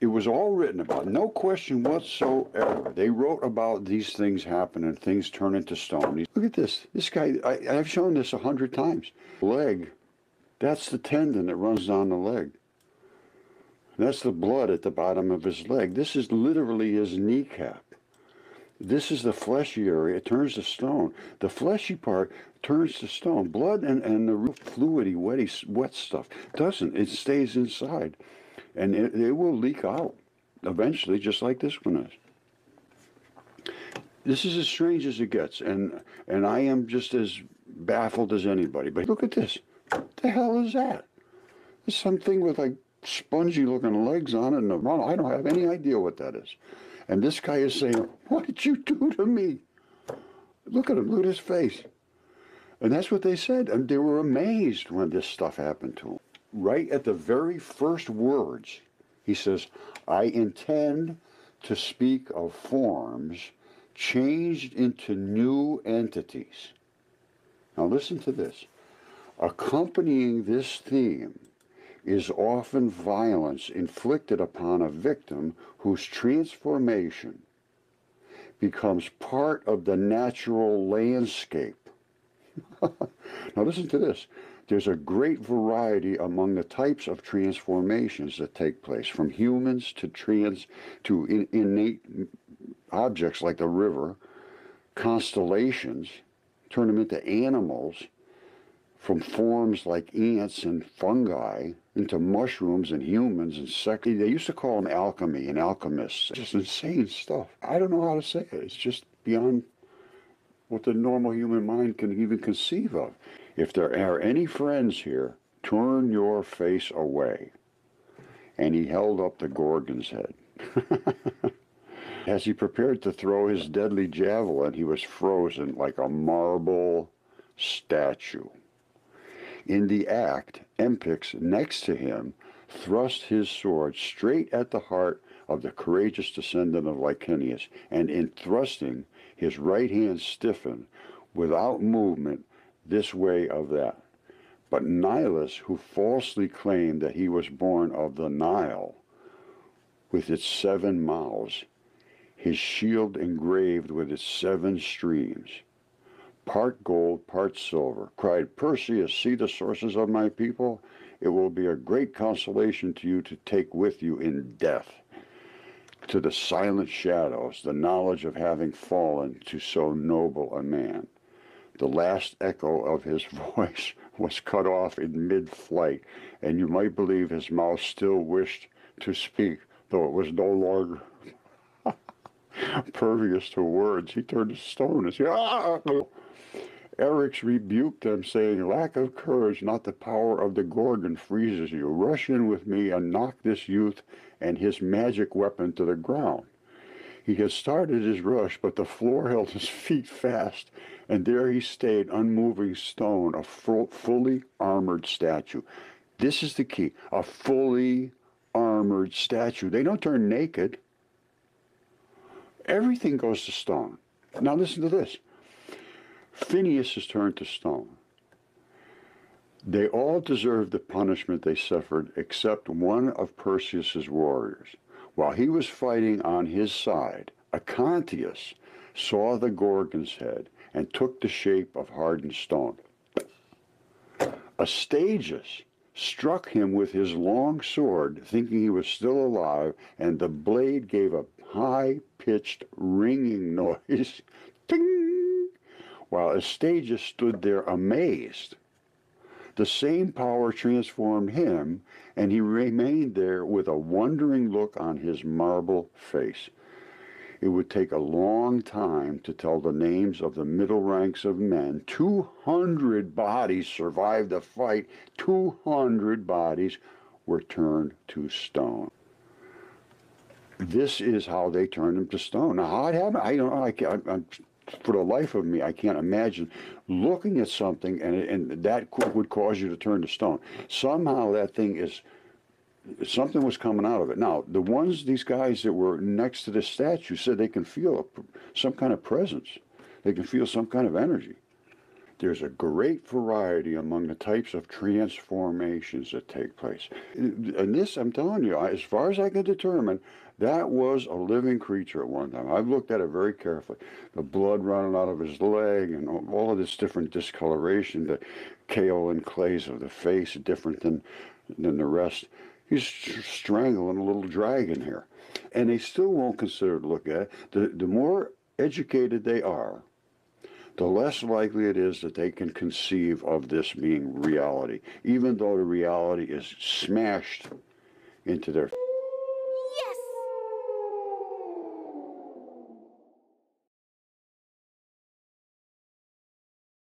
It was all written about, no question whatsoever. They wrote about these things happening, things turn into stone. Look at this. This guy, I've shown this 100 times. Leg, that's the tendon that runs down the leg. That's the blood at the bottom of his leg. This is literally his kneecap. This is the fleshy area. It turns to stone. The fleshy part turns to stone. Blood and the real fluidy, wet stuff doesn't. It stays inside. And it will leak out eventually, just like this one is. This is as strange as it gets. And I am just as baffled as anybody. But look at this. What the hell is that? There's something with like spongy looking legs on it and a run. I don't have any idea what that is. And this guy is saying, what did you do to me? Look at him, look at his face. And that's what they said. And they were amazed when this stuff happened to him. Right at the very first words, he says, I intend to speak of forms changed into new entities. Now listen to this. Accompanying this theme is often violence inflicted upon a victim whose transformation becomes part of the natural landscape. Now listen to this. There's a great variety among the types of transformations that take place, from humans to innate objects like the river, constellations, turn them into animals, from forms like ants and fungi into mushrooms and humans and they used to call them alchemy and alchemists. Just insane stuff. I don't know how to say it. It's just beyond what the normal human mind can even conceive of. If there are any friends here, turn your face away. And he held up the Gorgon's head. As he prepared to throw his deadly javelin, he was frozen like a marble statue. In the act, Empix, next to him, thrust his sword straight at the heart of the courageous descendant of Licinius, and in thrusting, his right hand stiffened, without movement, this way of that. But Nilus, who falsely claimed that he was born of the Nile, with its 7 mouths, his shield engraved with its 7 streams, part gold, part silver, cried, Perseus, see the sources of my people? It will be a great consolation to you to take with you in death, to the silent shadows, the knowledge of having fallen to so noble a man. The last echo of his voice was cut off in mid-flight, and you might believe his mouth still wished to speak, though it was no longer pervious to words. He turned to stone and said, ah! Eryx rebuked them, saying, lack of courage, not the power of the Gorgon, freezes you. Rush in with me and knock this youth and his magic weapon to the ground. He had started his rush, but the floor held his feet fast, and there he stayed, unmoving stone, a fully armored statue. This is the key, a fully armored statue. They don't turn naked. Everything goes to stone. Now listen to this. Phineas is turned to stone. They all deserved the punishment they suffered except one of Perseus's warriors. While he was fighting on his side, Aconteus saw the Gorgon's head and took the shape of hardened stone. Astyages struck him with his long sword, thinking he was still alive, and the blade gave a high-pitched ringing noise. Ting! While Astyages stood there amazed. The same power transformed him, and he remained there with a wondering look on his marble face. It would take a long time to tell the names of the middle ranks of men. 200 bodies survived the fight. 200 bodies were turned to stone. This is how they turned them to stone. Now, how it happened, I don't know. For the life of me, I can't imagine looking at something and that would cause you to turn to stone. Somehow that thing is, something was coming out of it. Now, these guys that were next to the statue said they can feel some kind of presence. They can feel some kind of energy. there's a great variety among the types of transformations that take place. And this, I'm telling you, as far as I can determine, that was a living creature at one time. I've looked at it very carefully. The blood running out of his leg and all of this different discoloration, the kaolin clays of the face, different than the rest. He's strangling a little dragon here. And they still won't consider to look at it. The more educated they are, the less likely it is that they can conceive of this being reality, even though the reality is smashed into their